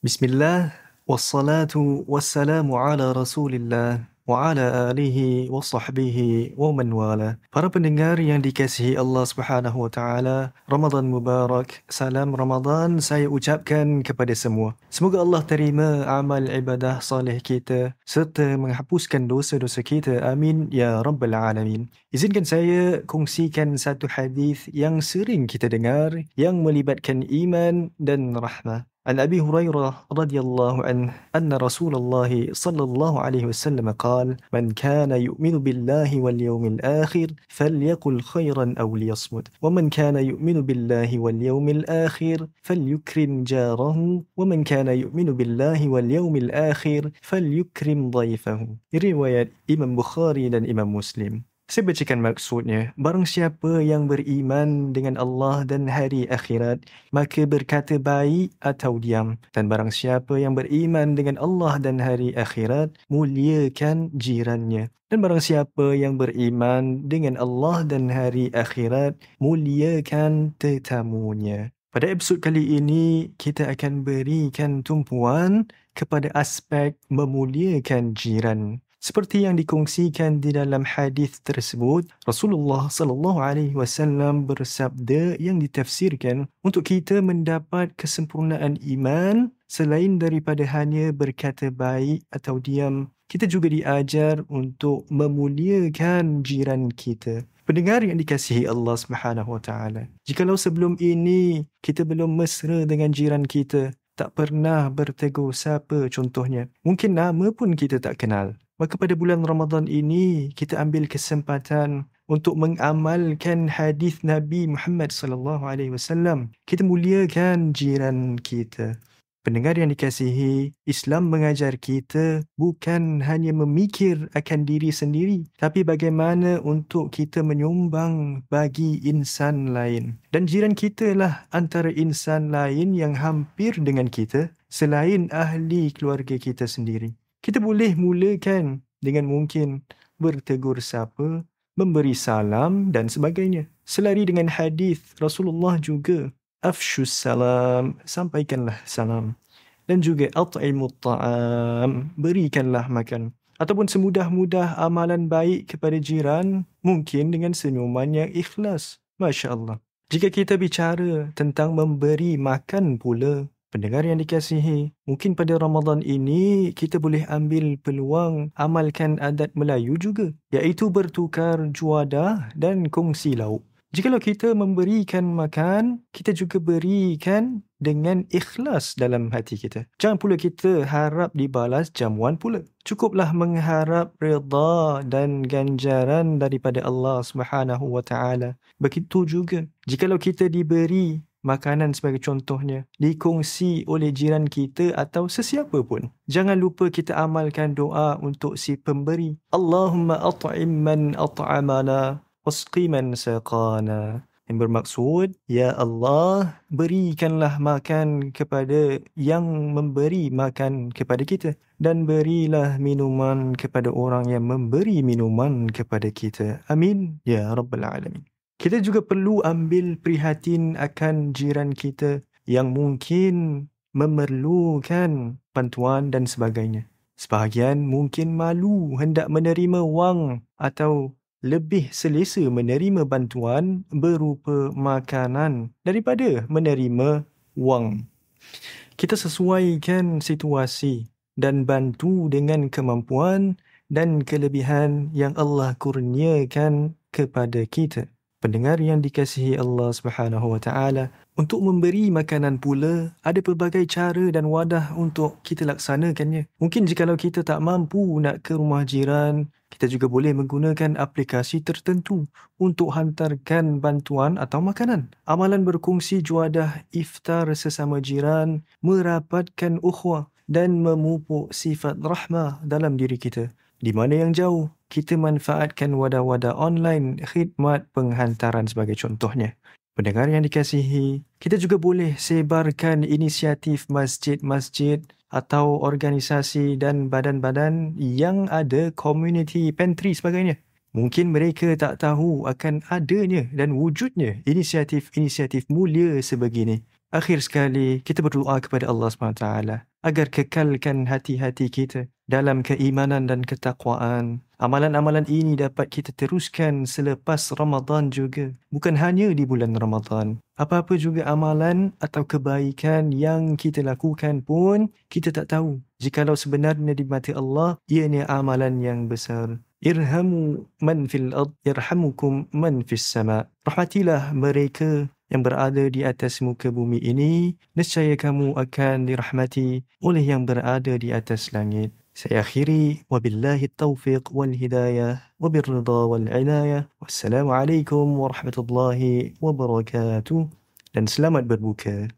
Bismillah, wassalatu wassalamu ala rasulillah wa ala alihi wa sahbihi wa man wala. Para pendengar yang dikasihi Allah Subhanahu wa taala, Ramadan Mubarak. Salam Ramadan saya ucapkan kepada semua. Semoga Allah terima amal ibadah soleh kita serta menghapuskan dosa-dosa kita. Amin ya rabbal alamin. Izinkan saya kongsikan satu hadis yang sering kita dengar yang melibatkan iman dan rahmah. عن أبي هريرة رضي الله عنه أن رسول الله صلى الله عليه وسلم قال: من كان يؤمن بالله واليوم الآخر فليقل خيرا أو ليصمت، ومن كان يؤمن بالله واليوم الآخر فليكرم جاره، ومن كان يؤمن بالله واليوم الآخر فليكرم ضيفه. Riwayat Imam Bukhari dan Imam Muslim. Saya bacakan maksudnya. Barang siapa yang beriman dengan Allah dan hari akhirat, maka berkata baik atau diam. Dan barang siapa yang beriman dengan Allah dan hari akhirat, muliakan jirannya. Dan barang siapa yang beriman dengan Allah dan hari akhirat, muliakan tetamunya. Pada episod kali ini, kita akan berikan tumpuan kepada aspek memuliakan jiran. Seperti yang dikongsikan di dalam hadis tersebut, Rasulullah sallallahu alaihi wasallam bersabda yang ditafsirkan untuk kita mendapat kesempurnaan iman selain daripada hanya berkata baik atau diam, kita juga diajar untuk memuliakan jiran kita. Pendengar yang dikasihi Allah Subhanahu wa taala, jikalau sebelum ini kita belum mesra dengan jiran kita, tak pernah bertegur sapa contohnya, mungkin nama pun kita tak kenal, maka pada bulan Ramadan ini kita ambil kesempatan untuk mengamalkan hadis Nabi Muhammad sallallahu alaihi wasallam. Kita muliakan jiran kita. Pendengar yang dikasihi, Islam mengajar kita bukan hanya memikir akan diri sendiri, tapi bagaimana untuk kita menyumbang bagi insan lain. Dan jiran kita lah antara insan lain yang hampir dengan kita selain ahli keluarga kita sendiri. Kita boleh mulakan dengan mungkin bertegur sapa, memberi salam dan sebagainya. Selari dengan hadis Rasulullah juga, afshus salam, sampaikanlah salam. Dan juga at'imut ta'am, berikanlah makan. Ataupun semudah-mudah amalan baik kepada jiran, mungkin dengan senyuman yang ikhlas. Masya Allah. Jika kita bicara tentang memberi makan pula, pendengar yang dikasihi, mungkin pada Ramadan ini kita boleh ambil peluang amalkan adat Melayu juga, iaitu bertukar juadah dan kongsi lauk. Jikalau kita memberikan makan, kita juga berikan dengan ikhlas dalam hati kita. Jangan pula kita harap dibalas jamuan pula. Cukuplah mengharap redha dan ganjaran daripada Allah Subhanahu wa taala. Begitu juga jikalau kita diberi makanan sebagai contohnya, dikongsi oleh jiran kita atau sesiapa pun, jangan lupa kita amalkan doa untuk si pemberi. Allahumma at'im man at'amana wasqi man saqana. Yang bermaksud, ya Allah, berikanlah makan kepada yang memberi makan kepada kita, dan berilah minuman kepada orang yang memberi minuman kepada kita. Amin ya rabbal alamin. Kita juga perlu ambil prihatin akan jiran kita yang mungkin memerlukan bantuan dan sebagainya. Sebahagian mungkin malu hendak menerima wang atau lebih selesa menerima bantuan berupa makanan daripada menerima wang. Kita sesuaikan situasi dan bantu dengan kemampuan dan kelebihan yang Allah kurniakan kepada kita. Pendengar yang dikasihi Allah Subhanahu wa taala, untuk memberi makanan pula ada pelbagai cara dan wadah untuk kita laksanakannya. Mungkin jikalau kita tak mampu nak ke rumah jiran, kita juga boleh menggunakan aplikasi tertentu untuk hantarkan bantuan atau makanan. Amalan berkongsi juadah iftar sesama jiran merapatkan ukhuwah dan memupuk sifat rahmah dalam diri kita. Di mana yang jauh, kita manfaatkan wadah-wadah online khidmat penghantaran sebagai contohnya. Pendengar yang dikasihi, kita juga boleh sebarkan inisiatif masjid-masjid atau organisasi dan badan-badan yang ada community pantry sebagainya. Mungkin mereka tak tahu akan adanya dan wujudnya inisiatif-inisiatif mulia sebegini. Akhir sekali, kita berdoa kepada Allah SWT agar kekalkan hati-hati kita dalam keimanan dan ketakwaan. Amalan-amalan ini dapat kita teruskan selepas Ramadan juga, bukan hanya di bulan Ramadan. Apa-apa juga amalan atau kebaikan yang kita lakukan pun kita tak tahu jikalau sebenarnya di mata Allah ianya amalan yang besar. Irhamu man fil ard yarhamukum man fis sama. Rahmatilah mereka yang berada di atas muka bumi ini, nescaya kamu akan dirahmati oleh yang berada di atas langit. Saya akhiri, wabillahi taufiq wal hidayah, wabirrida wal inayah. Wassalamualaikum warahmatullahi wabarakatuh. Dan selamat berbuka.